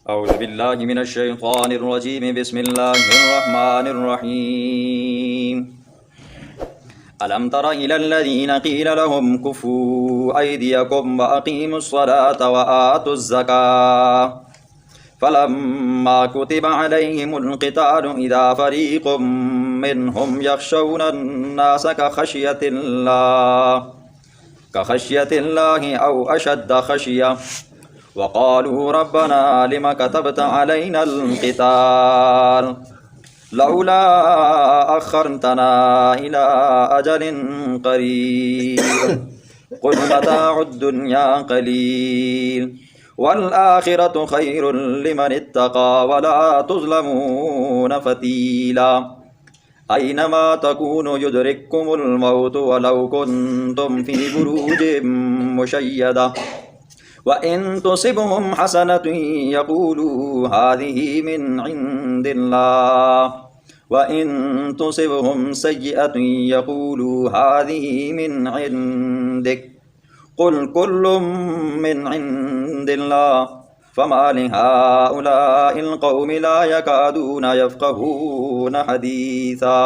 أعوذ بالله من الشيطان الرجيم بسم الله الرحمن الرحيم ألم تر إلى الذين قيل لهم كفوا أيديكم وأقيموا الصلاة وآتوا الزكاة فلما كتب عليهم القتال إذا فريق منهم يخشون الناس كخشية الله أو أشد خشية وقالوا ربنا لم كتبت علينا القتال لولا أخرتنا إلى أجل قريب قل متاع الدنيا قليل والآخرة خير لمن اتقى ولا تظلمون فتيلا أينما تكونوا يدرككم الموت ولو كنتم في بروج مشيدة وإن تصبهم حسنة يقولوا هذه من عند الله وإن تصبهم سيئة يقولوا هذه من عندك قل كل من عند الله فما لهؤلاء القوم لا يكادون يفقهون حديثا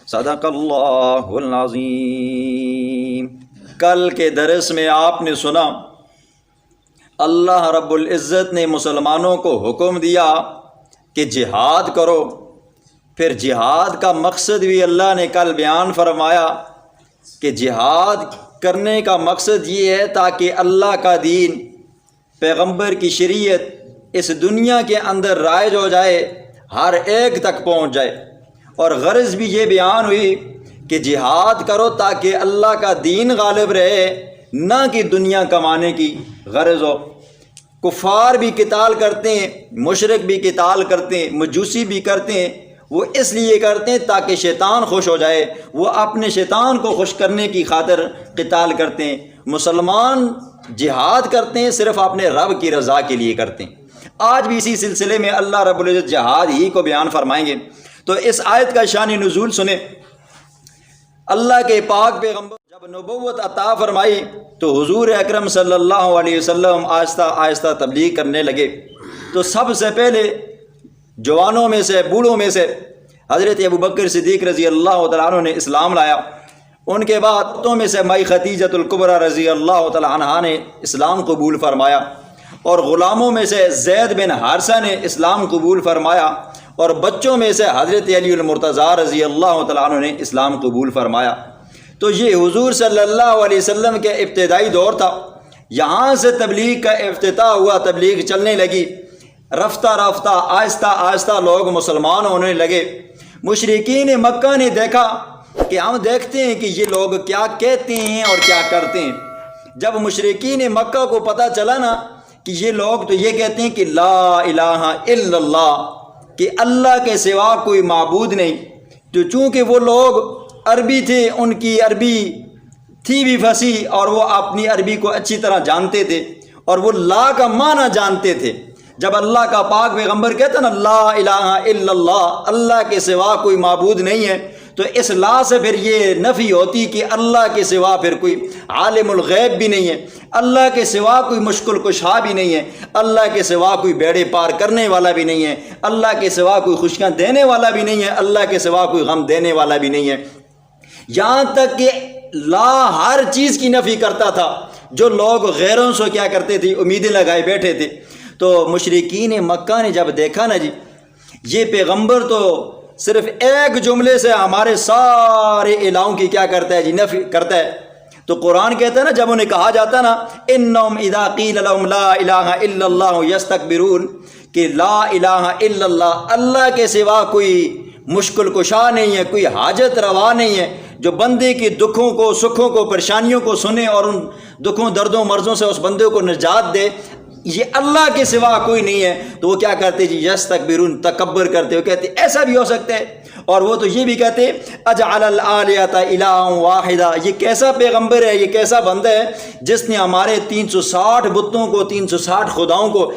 صدق اللہ العظیم۔ کل کے درس میں آپ نے سنا اللہ رب العزت نے مسلمانوں کو حکم دیا کہ جہاد کرو، پھر جہاد کا مقصد بھی اللہ نے کل بیان فرمایا کہ جہاد کرنے کا مقصد یہ ہے تاکہ اللہ کا دین، پیغمبر کی شریعت اس دنیا کے اندر رائج ہو جائے، ہر ایک تک پہنچ جائے۔ اور غرض بھی یہ بیان ہوئی کہ جہاد کرو تاکہ اللہ کا دین غالب رہے، نہ کہ دنیا کمانے کی غرض ہو۔ کفار بھی قتال کرتے ہیں، مشرک بھی قتال کرتے ہیں، مجوسی بھی کرتے ہیں، وہ اس لیے کرتے ہیں تاکہ شیطان خوش ہو جائے، وہ اپنے شیطان کو خوش کرنے کی خاطر قتال کرتے ہیں۔ مسلمان جہاد کرتے ہیں صرف اپنے رب کی رضا کے لیے کرتے ہیں۔ آج بھی اسی سلسلے میں اللہ رب العزت جہاد ہی کو بیان فرمائیں گے۔ تو اس آیت کا شان نزول سنیں۔ اللہ کے پاک پیغمبر جب نبوت عطا فرمائی تو حضور اکرم صلی اللہ علیہ وسلم آہستہ آہستہ تبلیغ کرنے لگے۔ تو سب سے پہلے جوانوں میں سے، بوڑھوں میں سے حضرت ابوبکر صدیق رضی اللہ تعالیٰ عنہ نے اسلام لایا۔ ان کے بعد عورتوں میں سے مائی خدیجۃ الکبریٰ رضی اللہ تعالیٰ عنہا نے اسلام قبول فرمایا، اور غلاموں میں سے زید بن حارثہ نے اسلام قبول فرمایا، اور بچوں میں سے حضرت علی المرتضیٰ رضی اللہ تعالیٰ عنہ نے اسلام قبول فرمایا۔ تو یہ حضور صلی اللہ علیہ وسلم کے ابتدائی دور تھا۔ یہاں سے تبلیغ کا افتتاح ہوا، تبلیغ چلنے لگی، رفتہ رفتہ آہستہ آہستہ لوگ مسلمان ہونے لگے۔ مشرکین مکہ نے دیکھا کہ ہم دیکھتے ہیں کہ یہ لوگ کیا کہتے ہیں اور کیا کرتے ہیں۔ جب مشرکین مکہ کو پتہ چلا نا کہ یہ لوگ تو یہ کہتے ہیں کہ لا الہ الا اللہ، کہ اللہ کے سوا کوئی معبود نہیں، تو چونکہ وہ لوگ عربی تھے، ان کی عربی تھی بھی فصیح، اور وہ اپنی عربی کو اچھی طرح جانتے تھے، اور وہ لا کا معنی جانتے تھے۔ جب اللہ کا پاک پیغمبر کہتا نا لا الہ الا اللہ، اللہ کے سوا کوئی معبود نہیں ہے، تو اس لا سے پھر یہ نفی ہوتی کہ اللہ کے سوا پھر کوئی عالم الغیب بھی نہیں ہے، اللہ کے سوا کوئی مشکل کشا بھی نہیں ہے، اللہ کے سوا کوئی بیڑے پار کرنے والا بھی نہیں ہے، اللہ کے سوا کوئی خوشیاں دینے والا بھی نہیں ہے، اللہ کے سوا کوئی غم دینے والا بھی نہیں ہے۔ یہاں تک کہ لا ہر چیز کی نفی کرتا تھا۔ جو لوگ غیروں سے کیا کرتے تھے، امیدیں لگائے بیٹھے تھے۔ تو مشرکین مکہ نے جب دیکھا نا جی یہ پیغمبر تو صرف ایک جملے سے ہمارے سارے الہوں کی کیا کرتا ہے جی، نفی کرتا ہے، تو قرآن کہتا ہے نا جب انہیں کہا جاتا نا انہم اذا قیل لهم لا الہ الا اللہ یستکبرون، کہ لا الہ الا اللہ، اللہ کے سوا کوئی مشکل کشا نہیں ہے، کوئی حاجت روا نہیں ہے جو بندے کے دکھوں کو، سکھوں کو، پریشانیوں کو سنے اور ان دکھوں، دردوں، مرضوں سے اس بندے کو نجات دے، یہ اللہ کے سوا کوئی نہیں ہے۔ تو وہ کیا کرتے جی، یستکبرون، تکبر کرتے، وہ کہتے ایسا بھی ہو سکتا ہے۔ اور وہ تو یہ بھی کہتے اجعل الآلہۃ الہا واحدہ، یہ کیسا پیغمبر ہے، یہ کیسا بندہ ہے جس نے ہمارے 360 بتوں کو، 360 خداؤں کو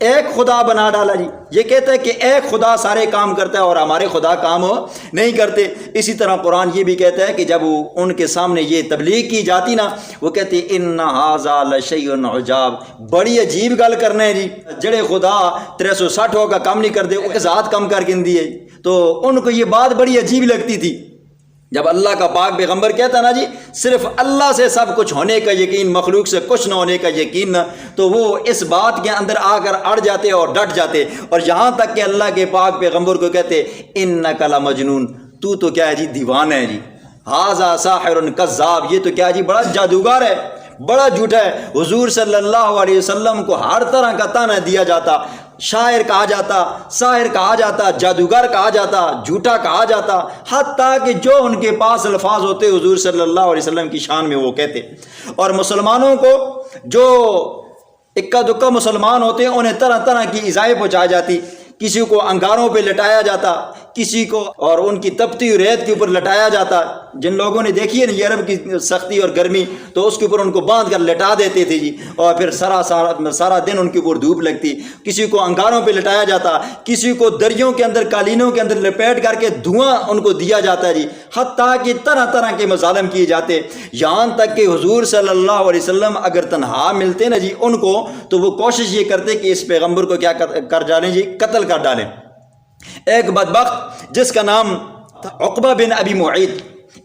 ایک خدا بنا ڈالا جی. یہ کہتا ہے کہ ایک خدا سارے کام کرتا ہے اور ہمارے خدا کام نہیں کرتے. اسی طرح قرآن یہ بھی کہتا ہے کہ جب ان کے سامنے یہ تبلیغ کی جاتی نا، وہ کہتے ہیں ان ھذا لشیء عجاب، بڑی عجیب گل کرنا ہے جی، جڑے خدا 360 کا کام نہیں کرتے ایک ذات کم کر کے دی ہے. تو ان کو یہ بات بڑی عجیب لگتی تھی. جب اللہ کا پاک پیغمبر کہتا نا جی صرف اللہ سے سب کچھ ہونے کا یقین، مخلوق سے کچھ نہ ہونے کا یقین، تو وہ اس بات کے اندر آ کر اڑ جاتے اور ڈٹ جاتے، اور یہاں تک کہ اللہ کے پاک پیغمبر کو کہتے انک لمجنون، تو کیا ہے جی دیوانہ ہے جی، ھذا ساحر کذاب، یہ تو کیا جی بڑا جادوگر ہے، بڑا جھوٹا ہے. حضور صلی اللہ علیہ وسلم کو ہر طرح کا طعنہ دیا جاتا، شاعر کہا جاتا، ساحر کہا جاتا، جادوگر کہا جاتا، جھوٹا کہا جاتا، حتیٰ کہ جو ان کے پاس الفاظ ہوتے حضور صلی اللہ علیہ وسلم کی شان میں وہ کہتے. اور مسلمانوں کو جو اکا دکا مسلمان ہوتے ہیں انہیں طرح طرح کی ایذائیں پہنچائی جاتی، کسی کو انگاروں پہ لٹایا جاتا، کسی کو اور ان کی تپتی ہوئی ریت کے اوپر لٹایا جاتا. جن لوگوں نے دیکھی ہے نا یورپ کی سختی اور گرمی، تو اس کے اوپر ان کو باندھ کر لٹا دیتے تھے جی، اور پھر سارا دن ان کے اوپر دھوپ لگتی. کسی کو انگاروں پہ لٹایا جاتا، کسی کو دریوں کے اندر، قالینوں کے اندر لپیٹ کر کے دھواں ان کو دیا جاتا ہے جی، حتیٰ کہ طرح طرح کے مظالم کیے جاتے. یہاں تک کہ حضور صلی اللہ علیہ وسلم اگر تنہا ملتے نا جی ان کو، تو وہ کوشش یہ کرتے کہ اس پیغمبر کو کیا کر ڈالیں جی، قتل کر ڈالیں. ایک بدبخت جس کا نام تھا عقبہ بن ابی معیط،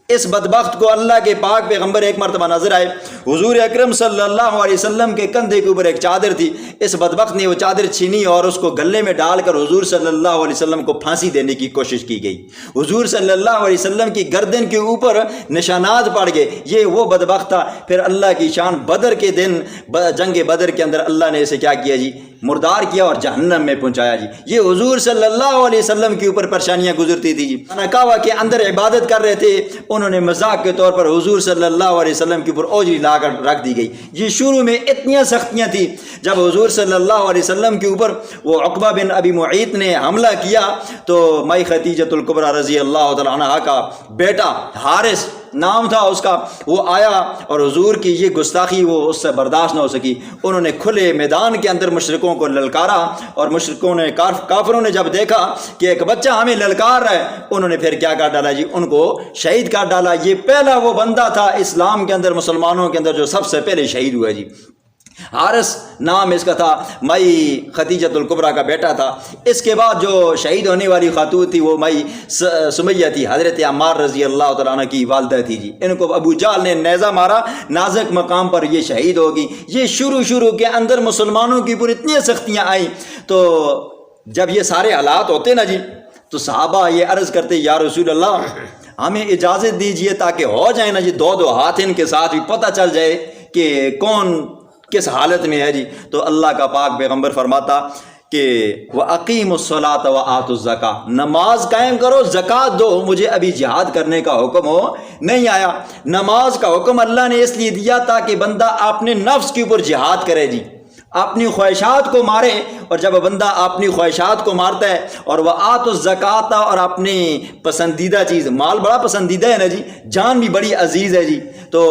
اس بدبخت کو اللہ کے پاک پیغمبر ایک مرتبہ نظر آئے. حضور اکرم صلی اللہ علیہ وسلم کے کندھے کے اوپر ایک چادر تھی. اس بدبخت نے وہ چادر چھینی اور اس کو گلے میں ڈال کر حضور صلی اللہ علیہ وسلم کو پھانسی دینے کی کوشش کی گئی. حضور صلی اللہ علیہ وسلم کی گردن کے اوپر نشانات پڑ گئے. یہ وہ بدبخت تھا. پھر اللہ کی شان، بدر کے دن، جنگ بدر کے اندر اللہ نے اسے کیا کیا جی، مردار کیا اور جہنم میں پہنچایا جی. یہ حضور صلی اللہ علیہ وسلم کے اوپر پریشانیاں گزرتی تھی جی. کعبہ کے اندر عبادت کر رہے تھے، انہوں نے مذاق کے طور پر حضور صلی اللہ علیہ وسلم کے اوپر اوجری لا کر رکھ دی گئی. یہ شروع میں اتنی سختیاں تھیں. جب حضور صلی اللہ علیہ وسلم کے اوپر وہ عقبہ بن ابی معیط نے حملہ کیا تو مائی خدیجۃ الکبریٰ رضی اللہ تعالیٰ عنہا کا بیٹا حارث نام تھا اس کا، وہ آیا اور حضور کی یہ گستاخی وہ اس سے برداشت نہ ہو سکی. انہوں نے کھلے میدان کے اندر مشرکوں کو للکارا، اور مشرکوں نے کافروں نے جب دیکھا کہ ایک بچہ ہمیں للکار رہا ہے، انہوں نے پھر کیا کر ڈالا جی، ان کو شہید کر ڈالا. یہ پہلا وہ بندہ تھا اسلام کے اندر، مسلمانوں کے اندر، جو سب سے پہلے شہید ہوا جی. حارث نام اس کا تھا، مائی خدیجۃ الکبریٰ کا بیٹا تھا. اس کے بعد جو شہید ہونے والی خاتون تھی وہ مائی سمیہ تھی، حضرت عمار رضی اللہ تعالیٰ عنہ کی والدہ تھی جی. ان کو ابو جہل نے نیزہ مارا، نازک مقام پر یہ شہید ہوگی. یہ شروع کے اندر مسلمانوں کی پر اتنی سختیاں آئیں. تو جب یہ سارے حالات ہوتے نا جی تو صحابہ یہ عرض کرتے یا رسول اللہ ہمیں اجازت دیجئے تاکہ ہو جائے نا جی دو ہاتھ ان کے ساتھ بھی پتہ چل جائے کہ کون کس حالت میں ہے جی. تو اللہ کا پاک پیغمبر فرماتا کہ وَأَقِيمُوا الصَّلَاةَ وَآتُوا الزَّكَاةَ، نماز قائم کرو، زکوٰۃ دو. مجھے ابھی جہاد کرنے کا حکم نہیں آیا. نماز کا حکم اللہ نے اس لیے دیا تاکہ بندہ اپنے نفس کے اوپر جہاد کرے جی، اپنی خواہشات کو مارے. اور جب بندہ اپنی خواہشات کو مارتا ہے اور وہ آت الزکوٰۃ، اور اپنی پسندیدہ چیز، مال بڑا پسندیدہ ہے نا جی، جان بھی بڑی عزیز ہے جی. تو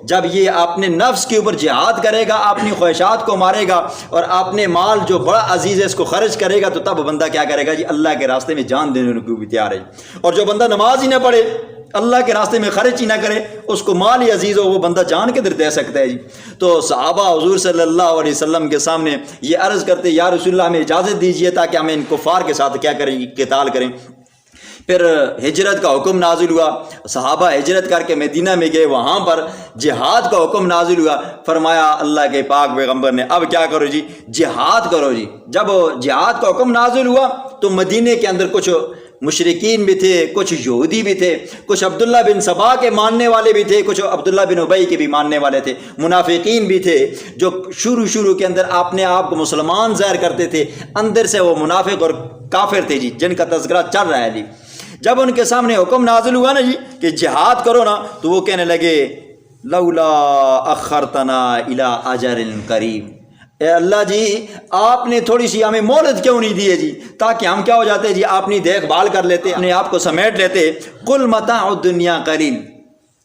جب یہ اپنے نفس کے اوپر جہاد کرے گا، اپنی خواہشات کو مارے گا اور اپنے مال جو بڑا عزیز ہے اس کو خرچ کرے گا، تو تب بندہ کیا کرے گا جی، اللہ کے راستے میں جان دینے کو بھی تیار ہے. اور جو بندہ نماز ہی نہ پڑھے، اللہ کے راستے میں خرچ ہی نہ کرے، اس کو مال ہی عزیز ہو، وہ بندہ جان کے در دے سکتا ہے جی. تو صحابہ حضور صلی اللہ علیہ وسلم کے سامنے یہ عرض کرتے یا رسول اللہ ہمیں اجازت دیجیے تاکہ ہمیں ان کفار کے ساتھ کیا کریں، قتال کریں. پھر ہجرت کا حکم نازل ہوا، صحابہ ہجرت کر کے مدینہ میں گئے، وہاں پر جہاد کا حکم نازل ہوا. فرمایا اللہ کے پاک پیغمبر نے اب کیا کرو جی، جہاد کرو جی. جب جہاد کا حکم نازل ہوا تو مدینے کے اندر کچھ مشرکین بھی تھے، کچھ یہودی بھی تھے، کچھ عبداللہ بن سبا کے ماننے والے بھی تھے، کچھ عبداللہ بن ابی کے بھی ماننے والے تھے، منافقین بھی تھے جو شروع کے اندر اپنے آپ کو مسلمان ظاہر کرتے تھے، اندر سے وہ منافق اور کافر تھے جی، جن کا تذکرہ چل رہا ہے جی. جب ان کے سامنے حکم نازل ہوا نا جی کہ جہاد کرو نا، تو وہ کہنے لگے لولا اخرتنا الی اجل قریب، اے اللہ جی آپ نے تھوڑی سی ہمیں مہلت کیوں نہیں دی ہے جی، تاکہ ہم کیا ہو جاتے جی، اپنی دیکھ بھال کر لیتے، اپنے آپ کو سمیٹ لیتے. قل متاع الدنیا قلیل،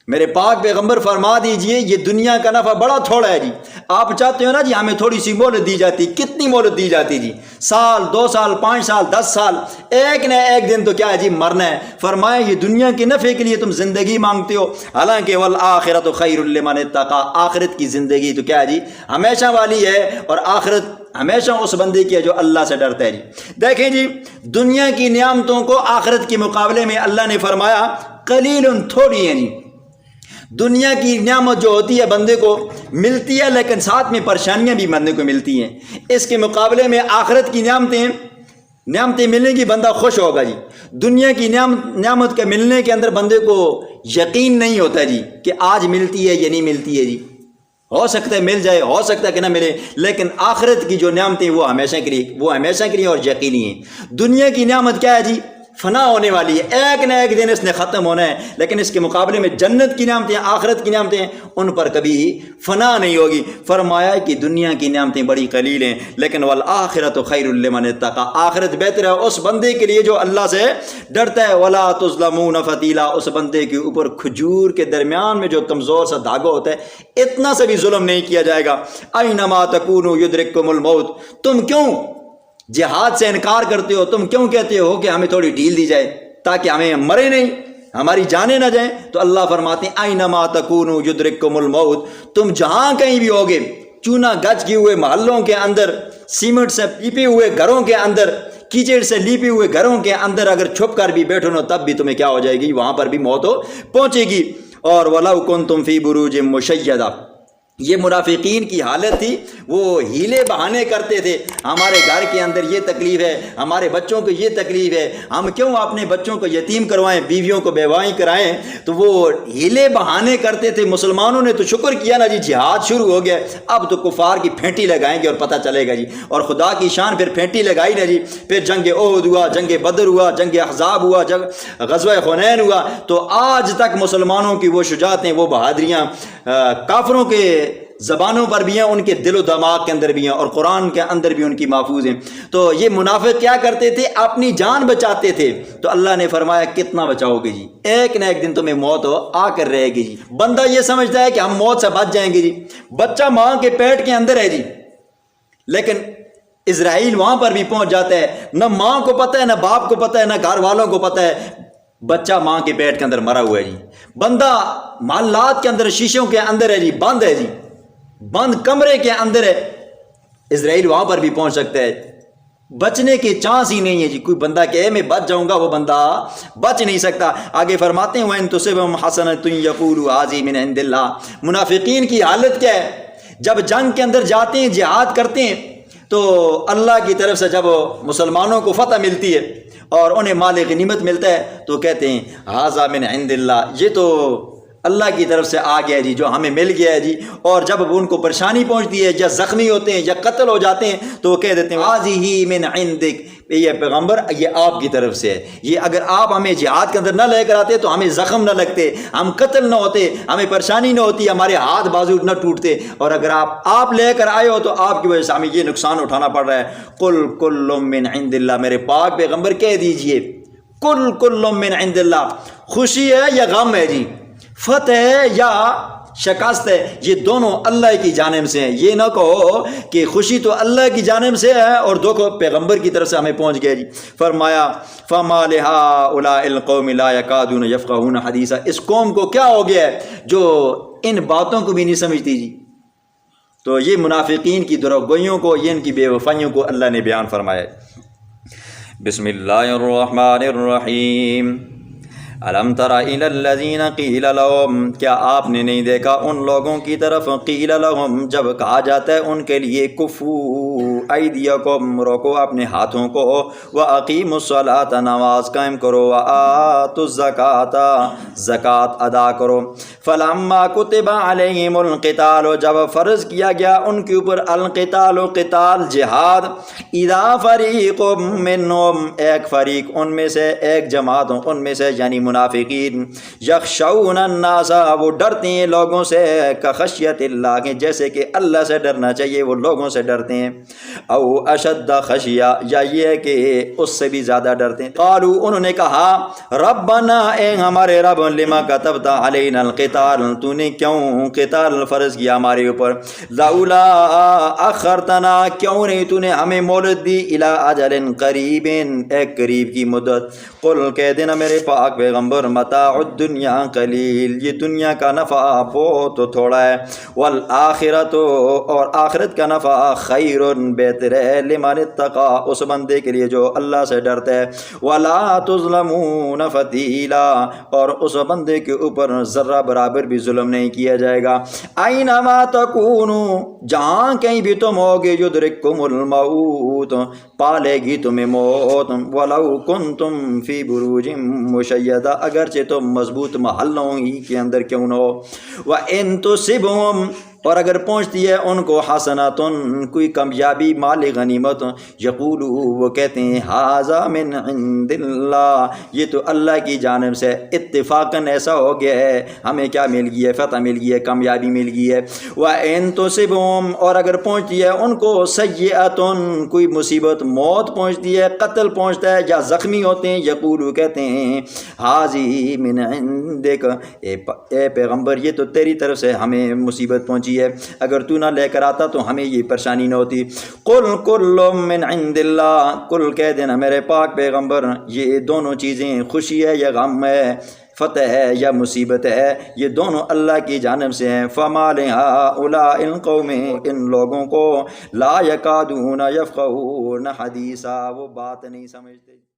میرے پاک پیغمبر فرما دیجئے یہ دنیا کا نفع بڑا تھوڑا ہے جی. آپ چاہتے ہو نا جی ہمیں تھوڑی سی مہلت دی جاتی، کتنی مہلت دی جاتی جی؟ سال، 2 سال، 5 سال، 10 سال، ایک نہ ایک دن تو کیا ہے جی مرنا ہے. فرمایا یہ دنیا کے نفع کے لیے تم زندگی مانگتے ہو، حالانکہ والآخرۃ خیر لمن اتقی، آخرت کی زندگی تو کیا ہے جی ہمیشہ والی ہے، اور آخرت ہمیشہ اس بندے کی ہے جو اللہ سے ڈرتا ہے جی. دیکھیں جی دنیا کی نعمتوں کو آخرت کے مقابلے میں اللہ نے فرمایا قلیل، تھوڑی ہے جی. دنیا کی نعمت جو ہوتی ہے بندے کو ملتی ہے، لیکن ساتھ میں پریشانیاں بھی بندے کو ملتی ہیں. اس کے مقابلے میں آخرت کی نعمتیں ملنے کی بندہ خوش ہوگا جی. دنیا کی نعمت کے ملنے کے اندر بندے کو یقین نہیں ہوتا جی کہ آج ملتی ہے یا نہیں ملتی ہے جی. ہو سکتا ہے مل جائے، ہو سکتا ہے کہ نہ ملے، لیکن آخرت کی جو نعمتیں وہ ہمیشہ کے لیے اور یقینی ہیں. دنیا کی نعمت کیا ہے جی فنا ہونے والی ہے، ایک نہ ایک دن اس نے ختم ہونا ہے، لیکن اس کے مقابلے میں جنت کی نعمتیں، آخرت کی نعمتیں، ان پر کبھی فنا نہیں ہوگی. فرمایا کہ دنیا کی نعمتیں بڑی قلیل ہیں، لیکن والآخرۃ خیر لمن اتقی، آخرت بہتر ہے اس بندے کے لیے جو اللہ سے ڈرتا ہے. ولا تظلمون فتیلا، اس بندے کے اوپر کھجور کے درمیان میں جو کمزور سا دھاگا ہوتا ہے اتنا سے بھی ظلم نہیں کیا جائے گا. اینما تکونوا یدرککم الموت، تم کیوں جہاد سے انکار کرتے ہو؟ تم کیوں کہتے ہو کہ ہمیں تھوڑی ڈھیل دی جائے تاکہ ہمیں مرے نہیں، ہماری جانیں نہ جائیں؟ تو اللہ فرماتے ہیں اینما تکونوا یدرککم الموت، تم جہاں کہیں بھی ہوگے، چونا گچ کیے ہوئے محلوں کے اندر، سیمنٹ سے لیپے ہوئے گھروں کے اندر، کیچڑ سے لیپے ہوئے گھروں کے اندر اگر چھپ کر بھی بیٹھو نا تب بھی تمہیں کیا ہو جائے گی، وہاں پر بھی موت پہنچے گی. اور وَلَوْ كُنْتُمْ فِي بُرُوجٍ مُشَيَّدَةٍ، یہ منافقین کی حالت تھی، وہ ہیلے بہانے کرتے تھے. ہمارے گھر کے اندر یہ تکلیف ہے، ہمارے بچوں کو یہ تکلیف ہے، ہم کیوں اپنے بچوں کو یتیم کروائیں، بیویوں کو بیوائی کرائیں؟ تو وہ ہیلے بہانے کرتے تھے. مسلمانوں نے تو شکر کیا نا جی جہاد شروع ہو گیا، اب تو کفار کی پھینٹی لگائیں گے اور پتہ چلے گا جی. اور خدا کی شان پھر پھینٹی لگائی نا جی، پھر جنگ احد ہوا، جنگ بدر ہوا، جنگ احزاب ہوا، غزوہ حنین ہوا. تو آج تک مسلمانوں کی وہ شجاعتیں، وہ بہادریاں کافروں کے زبانوں پر بھی ہیں، ان کے دل و دماغ کے اندر بھی ہیں، اور قرآن کے اندر بھی ان کی محفوظ ہیں. تو یہ منافق کیا کرتے تھے؟ اپنی جان بچاتے تھے. تو اللہ نے فرمایا کتنا بچاؤ گے جی، ایک نہ ایک دن تمہیں موت آ کر رہے گی جی. بندہ یہ سمجھتا ہے کہ ہم موت سے بچ جائیں گے جی. بچہ ماں کے پیٹ کے اندر ہے جی، لیکن اسرائیل وہاں پر بھی پہنچ جاتا ہے، نہ ماں کو پتہ ہے، نہ باپ کو پتہ ہے، نہ گھر والوں کو پتہ ہے، بچہ ماں کے پیٹ کے اندر مرا ہوا ہے جی. بندہ محلات کے اندر، شیشوں کے اندر ہے جی، بند ہے جی، بند کمرے کے اندر ہے. اسرائیل وہاں پر بھی پہنچ سکتا ہے، بچنے کی چانس ہی نہیں ہے جی. کوئی بندہ کہ میں بچ جاؤں گا، وہ بندہ بچ نہیں سکتا. آگے فرماتے ہیں وَإِن تُصِبْهُمْ حَسَنَةٌ يَقُولُوا هَٰذِهِ مِنْ عِندِ اللَّهِ. منافقین کی حالت کیا ہے؟ جب جنگ کے اندر جاتے ہیں، جہاد کرتے ہیں، تو اللہ کی طرف سے جب مسلمانوں کو فتح ملتی ہے اور انہیں مال غنیمت ملتا ہے تو کہتے ہیں هَٰذَا مِنْ عِندِ اللَّهِ، یہ تو اللہ کی طرف سے آ گیا جی، جو ہمیں مل گیا ہے جی. اور جب ان کو پریشانی پہنچتی ہے، یا زخمی ہوتے ہیں، یا قتل ہو جاتے ہیں، تو وہ کہہ دیتے ہیں هَٰذِهِ مِنْ عِنْدِكَ، یہ پیغمبر یہ آپ کی طرف سے ہے. یہ اگر آپ ہمیں جہاد کے اندر نہ لے کر آتے تو ہمیں زخم نہ لگتے، ہم قتل نہ ہوتے، ہمیں پریشانی نہ ہوتی، ہمارے ہاتھ بازو نہ ٹوٹتے. اور اگر آپ لے کر آئے ہو تو آپ کی وجہ سے ہمیں یہ نقصان اٹھانا پڑ رہا ہے. قُلْ كُلٌّ مِّنْ عِنْدِ اللَّهِ، میرے پاک پیغمبر کہہ دیجئے قُلْ كُلٌّ مِّنْ عِنْدِ اللَّهِ، خوشی ہے یا غم ہے جی، فتح ہے یا شکست ہے، یہ دونوں اللہ کی جانب سے ہیں. یہ نہ کہو کہ خوشی تو اللہ کی جانب سے ہے اور دکھ پیغمبر کی طرف سے ہمیں پہنچ گیا جی. فرمایا فَمَا لِهَٰؤُلَاءِ الْقَوْمِ لَا يَكَادُونَ يَفْقَهُونَ حَدِيثًا، اس قوم کو کیا ہو گیا ہے جو ان باتوں کو بھی نہیں سمجھتی جی. تو یہ منافقین کی دروغگوئیوں کو، یہ ان کی بے وفائیوں کو اللہ نے بیان فرمایا. بسم اللہ الرحمن الرحیم. الم تر الی الذین قیل لهم، کیا آپ نے نہیں دیکھا ان لوگوں کی طرف قیل لهم، جب کہا جاتا ہے ان کے لیے کفو ایدیکم، روکو اپنے ہاتھوں کو، واقیموا الصلاۃ، نماز قائم کرو، وآتوا الزکاۃ، زکوٰۃ ادا کرو. فلما کتب علیہم القتال، جب فرض کیا گیا ان کے اوپر القتال، قتال جہاد، اذا فریق منہم، ایک فریق ان میں سے، ایک جماعت ان میں سے، یعنی منافقین یخشون الناس وہ ڈرتے ہیں لوگوں سے کخشیت اللہ کے جیسے کہ اللہ سے ڈرنا چاہیے وہ لوگوں سے ڈرتے ہیں، او اشد خشیہ یا یہ کہ اس سے بھی زیادہ ڈرتے ہیں۔ قالوا انہوں نے کہا ربنا اے ہمارے رب لما کتبت علینا القتال تو نے کیوں قتال فرض کیا ہمارے اوپر، لولا اخرتنا کیوں نہیں تو نے ہمیں مہلت دی الی اجل قریب ایک قریب کی مدت، قل کہہ دینا میرے پاک پیغمبر متاع الدنیا قلیل یہ دنیا کا نفع بہت تھوڑا ہے، والآخرت اور آخرت کا نفع خیر بہتر ہے، لمن اتقى اس بندے کے لیے جو اللہ سے ڈرتا ہے، ولا تظلمون فتیلا اور اس بندے کے اوپر ذرہ برابر بھی ظلم نہیں کیا جائے گا، اینما تکونوا جہاں کہیں بھی تم ہوگے یدرککم الموت پالے گی تمہیں موت، ولو کنتم فی بروج مشیدہ اگرچہ تم مضبوط محلوں ہی کے اندر کیوں نہ ہو، وَإِن تُصِبْهُمْ اور اگر پہنچتی ہے ان کو حسناتن کوئی کامیابی مال غنیمت، یقولو وہ کہتے ہیں ھذا من عند اللہ یہ تو اللہ کی جانب سے اتفاقاً ایسا ہو گیا ہے، ہمیں کیا مل گئی ہے، فتح مل گئی ہے، کامیابی مل گئی ہے، وَإِن تُصِبْهُمْ اور اگر پہنچتی ہے ان کو سیئۃ کوئی مصیبت موت پہنچتی ہے قتل پہنچتا ہے یا زخمی ہوتے ہیں، یقولو کہتے ہیں ھذی من عندک اے پیغمبر یہ تو تیری طرف سے ہمیں مصیبت پہنچی ہے، اگر تو نہ لے کر آتا تو ہمیں یہ پریشانی نہ ہوتی، قل کل من عند اللہ کل کہہ دینا میرے پاک پیغمبر یہ دونوں چیزیں خوشی ہے یا غم ہے، فتح ہے یا مصیبت ہے، یہ دونوں اللہ کی جانب سے ہیں، فما لہؤلاء القوم ان لوگوں کو لا یکادون یفقہون حدیثا وہ بات نہیں سمجھتے۔